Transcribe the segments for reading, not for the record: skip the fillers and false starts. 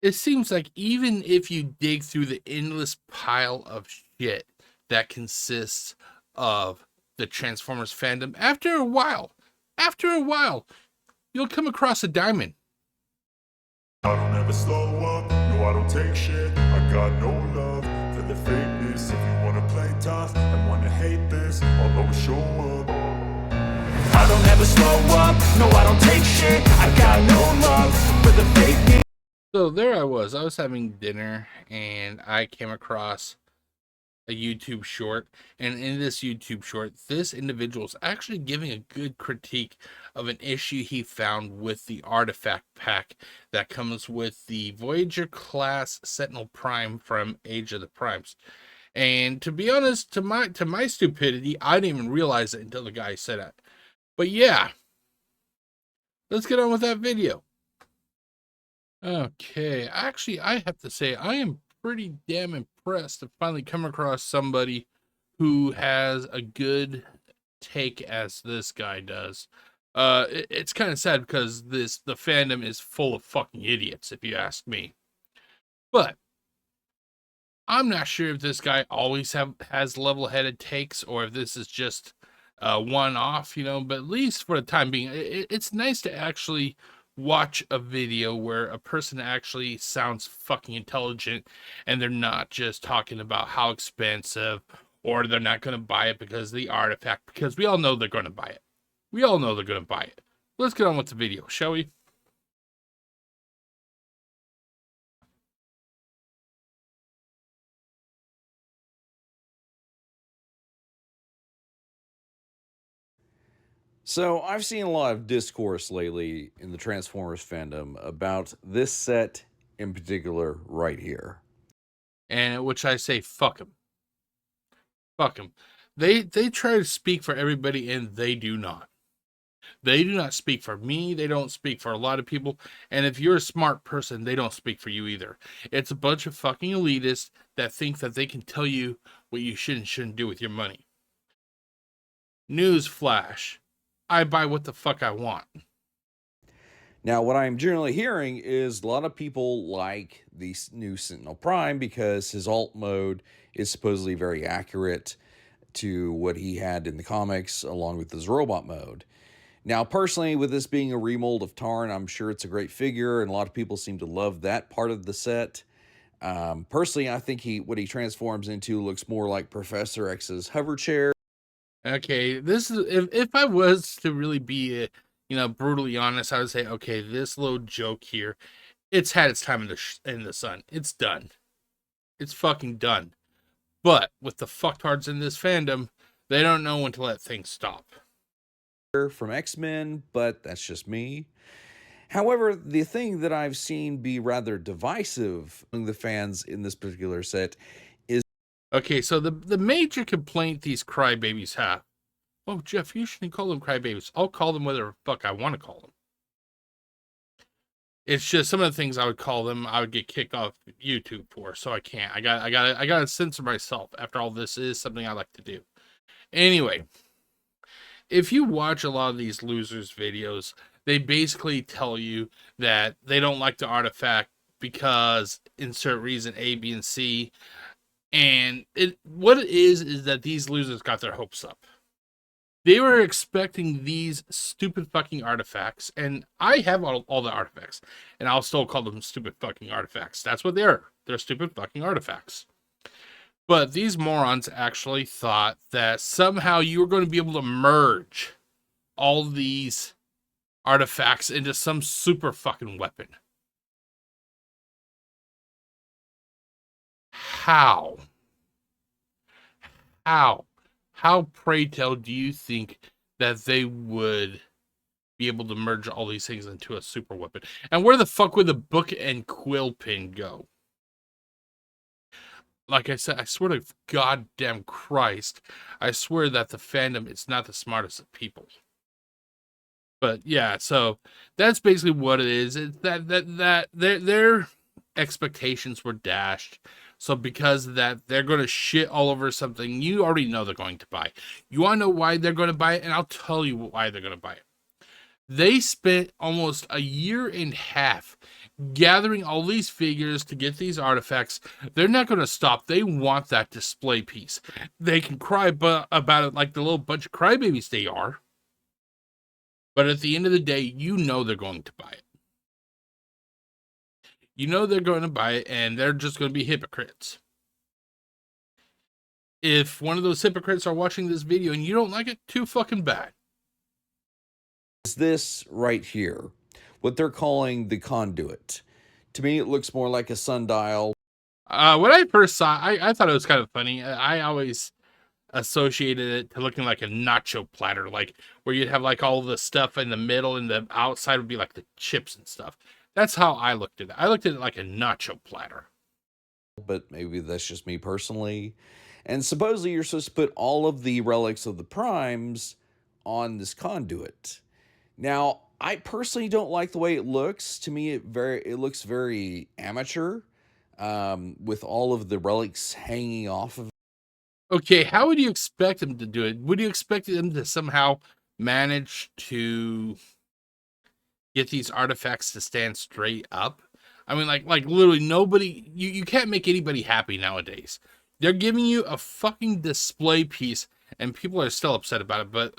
it seems like even if you dig through the endless pile of shit that consists of the Transformers fandom, after a while, you'll come across a diamond. I don't ever slow up, no I don't take shit. I got no love for the fakeness. If you wanna play tough and wanna hate this, I'll always show up. I don't ever slow up, no I don't take shit. I got no love for the fakeness. So there I was having dinner and I came across a YouTube short, and in this YouTube short, this individual is actually giving a good critique of an issue he found with the artifact pack that comes with the Voyager class Sentinel Prime from Age of the Primes. And to be honest, to my stupidity, I didn't even realize it until the guy said it. But yeah, let's get on with that video. Okay, actually, I have to say I am pretty damn impressed to finally come across somebody who has a good take as this guy does. It's kind of sad because the fandom is full of fucking idiots, if you ask me. But I'm not sure if this guy always has level-headed takes or if this is just one-off, you know. But at least for the time being, it's nice to actually watch a video where a person actually sounds fucking intelligent and they're not just talking about how expensive or they're not going to buy it because of the artifact, because we all know they're going to buy it. We all know they're going to buy it. Let's get on with the video, shall we? So I've seen a lot of discourse lately in the Transformers fandom about this set in particular right here. And which I say, fuck them. Fuck them. They try to speak for everybody and they do not. They do not speak for me. They don't speak for a lot of people. And if you're a smart person, they don't speak for you either. It's a bunch of fucking elitists that think that they can tell you what you should and shouldn't do with your money. News flash. I buy what the fuck I want. Now, what I'm generally hearing is a lot of people like the new Sentinel Prime because his alt mode is supposedly very accurate to what he had in the comics along with his robot mode. Now, personally, with this being a remold of Tarn, I'm sure it's a great figure, and a lot of people seem to love that part of the set. Personally, I think what he transforms into looks more like Professor X's hover chair. Okay, this is if I was to really be, brutally honest, I would say, okay, this little joke here, it's had its time in the sun. It's done. It's fucking done. But with the fucktards in this fandom, they don't know when to let things stop. From X-Men, but that's just me. However, the thing that I've seen be rather divisive among the fans in this particular set is... Okay, so the major complaint these crybabies have... Oh, Jeff, you shouldn't call them crybabies. I'll call them whatever the fuck I want to call them. It's just some of the things I would call them, I would get kicked off YouTube for, so I can't. I gotta censor myself. After all, this is something I like to do. Anyway, if you watch a lot of these losers' videos, they basically tell you that they don't like the artifact because insert reason A, B, and C. And what it is that these losers got their hopes up. They were expecting these stupid fucking artifacts, and I have all the artifacts, and I'll still call them stupid fucking artifacts. That's what they are. They're stupid fucking artifacts. But these morons actually thought that somehow you were going to be able to merge all these artifacts into some super fucking weapon. How? How, pray tell, do you think that they would be able to merge all these things into a super weapon? And where the fuck would the book and quill pin go? Like I said, I swear to goddamn Christ, I swear that the fandom is not the smartest of people. But yeah, so that's basically what it is. It's that their expectations were dashed. So because of that, they're going to shit all over something you already know they're going to buy. You want to know why they're going to buy it? And I'll tell you why they're going to buy it. They spent almost a year and a half gathering all these figures to get these artifacts. They're not going to stop. They want that display piece. They can cry about it like the little bunch of crybabies they are. But at the end of the day, you know they're going to buy it. You know they're going to buy it, and they're just going to be hypocrites. If one of those hypocrites are watching this video and you don't like it, too fucking bad. Is this right here, what they're calling the conduit. To me, it looks more like a sundial. When I first saw it, I thought it was kind of funny. I always associated it to looking like a nacho platter, like where you'd have like all the stuff in the middle and the outside would be like the chips and stuff. That's how I looked at it. I looked at it like a nacho platter. But maybe that's just me personally. And supposedly you're supposed to put all of the relics of the primes on this conduit. Now, I personally don't like the way it looks. To me, it looks very amateur, with all of the relics hanging off of. Okay, how would you expect them to do it? Would you expect them to somehow manage to get these artifacts to stand straight up? I mean, like literally nobody, you can't make anybody happy nowadays. They're giving you a fucking display piece and people are still upset about it. But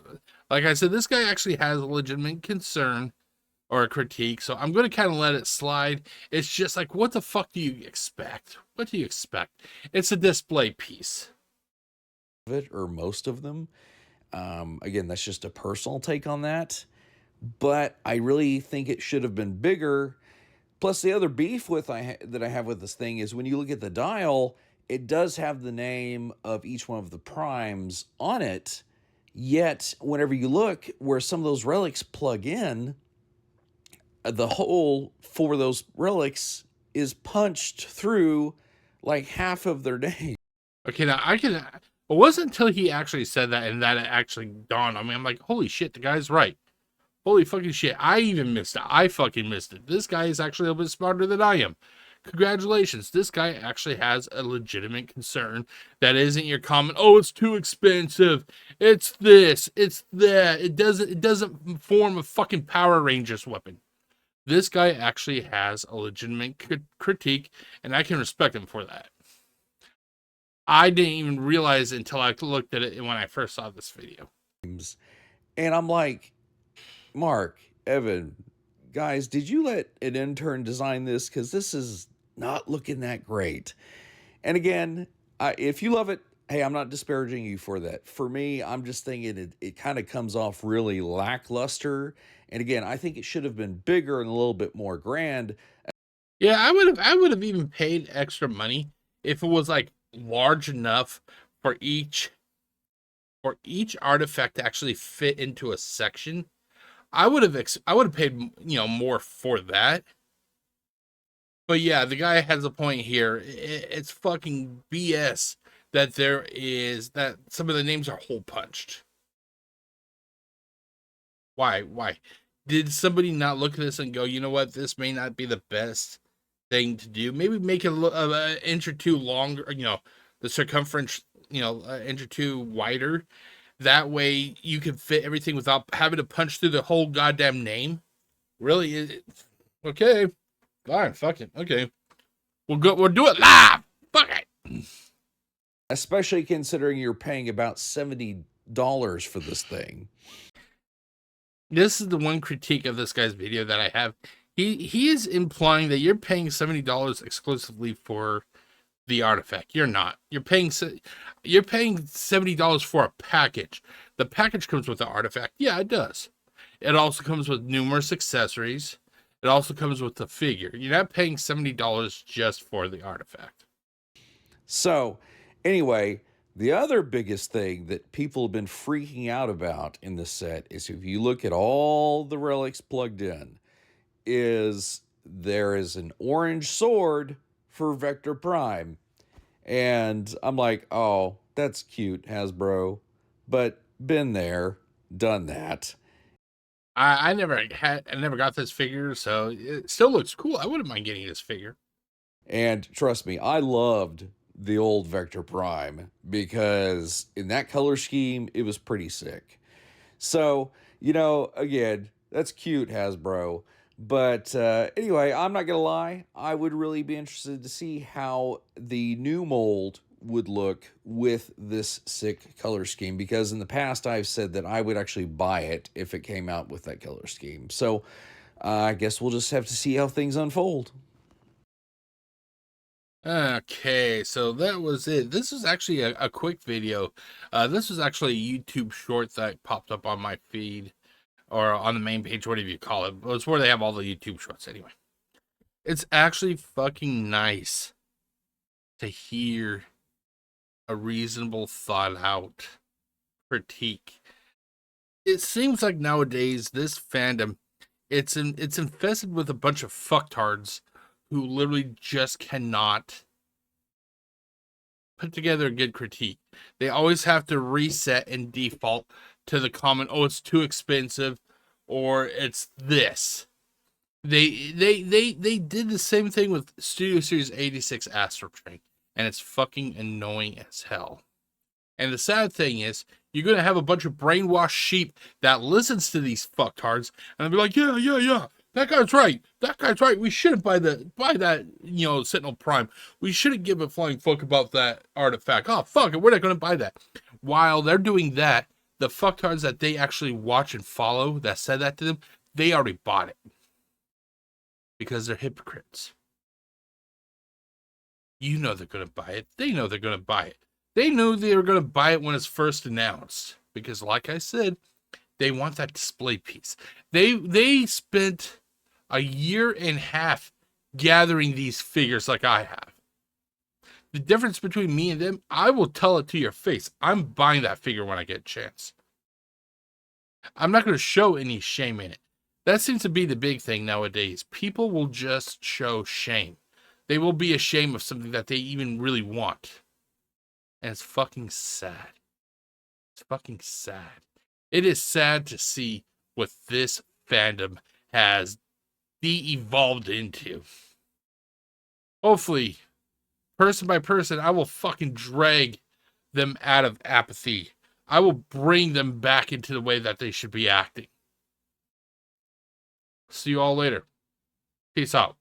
like I said, this guy actually has a legitimate concern or a critique, so I'm going to kind of let it slide. It's just like, what the fuck do you expect? What do you expect? It's a display piece. It, or most of them. Again, that's just a personal take on that. But I really think it should have been bigger. Plus, the other beef that I have with this thing is when you look at the dial, it does have the name of each one of the primes on it. Yet, whenever you look where some of those relics plug in, the hole for those relics is punched through like half of their name. Okay, now I can. It wasn't until he actually said that and that it actually dawned on me. I'm like, holy shit, the guy's right. Holy fucking shit. I even missed it. I fucking missed it. This guy is actually a little bit smarter than I am. Congratulations. This guy actually has a legitimate concern that isn't your common, oh, it's too expensive. It's this. It's that. It doesn't form a fucking Power Rangers weapon. This guy actually has a legitimate critique, and I can respect him for that. I didn't even realize until I looked at it when I first saw this video. And I'm like, Mark, Evan, guys, did you let an intern design this? Because this is not looking that great. And again, if you love it, hey, I'm not disparaging you for that. For me, I'm just thinking it kind of comes off really lackluster. And again, I think it should have been bigger and a little bit more grand. Yeah, I would have even paid extra money if it was like large enough for each artifact to actually fit into a section. I would have paid, more for that. But yeah, the guy has a point here. It's fucking BS that that some of the names are hole punched. Why? Did somebody not look at this and go, you know what, this may not be the best thing to do? Maybe make it an inch or two longer, the circumference, an inch or two wider. That way you can fit everything without having to punch through the whole goddamn name. Really? Okay. Fine. Fuck it. Okay. We'll do it live. Fuck it. Especially considering you're paying about $70 for this thing. This is the one critique of this guy's video that I have. He is implying that you're paying $70 exclusively for the artifact. You're not. You're paying $70 for a package. The package comes with the artifact. Yeah, it does. It also comes with numerous accessories. It also comes with the figure. You're not paying $70 just for the artifact. So, anyway, the other biggest thing that people have been freaking out about in this set is if you look at all the relics plugged in, there is an orange sword for Vector Prime. And I'm like, oh, that's cute, Hasbro. But been there, done that. I never got this figure, so it still looks cool. I wouldn't mind getting this figure. And trust me, I loved the old Vector Prime because in that color scheme, it was pretty sick. So, again, that's cute, Hasbro. But anyway, I'm not gonna lie. I would really be interested to see how the new mold would look with this sick color scheme, because in the past I've said that I would actually buy it if it came out with that color scheme. So I guess we'll just have to see how things unfold. Okay, so that was it. This was actually a quick video. This was actually a YouTube short that popped up on my feed or on the main page, whatever you call it. It's where they have all the YouTube shorts anyway. It's actually fucking nice to hear a reasonable, thought out critique. It seems like nowadays this fandom, it's infested with a bunch of fucktards who literally just cannot put together a good critique. They always have to reset and default to the comment, oh, it's too expensive, or it's this. They did the same thing with Studio Series 86 Astro Train, and it's fucking annoying as hell. And the sad thing is, you're gonna have a bunch of brainwashed sheep that listens to these fucktards, and they'll be like, yeah, that guy's right. That guy's right. We shouldn't buy that, Sentinel Prime. We shouldn't give a flying fuck about that artifact. Oh, fuck it, we're not gonna buy that. While they're doing that, the fucktards that they actually watch and follow that said that to them, they already bought it. Because they're hypocrites. You know they're gonna buy it. They know they're gonna buy it. They knew they were gonna buy it when it's first announced. Because like I said, they want that display piece. They spent a year and a half gathering these figures like I have. The difference between me and them, I will tell it to your face. I'm buying that figure when I get a chance. I'm not going to show any shame in it. That seems to be the big thing nowadays. People will just show shame. They will be ashamed of something that they even really want. And it's fucking sad. It's fucking sad. It is sad to see what this fandom has de-evolved into. Hopefully, person by person, I will fucking drag them out of apathy. I will bring them back into the way that they should be acting. See you all later. Peace out.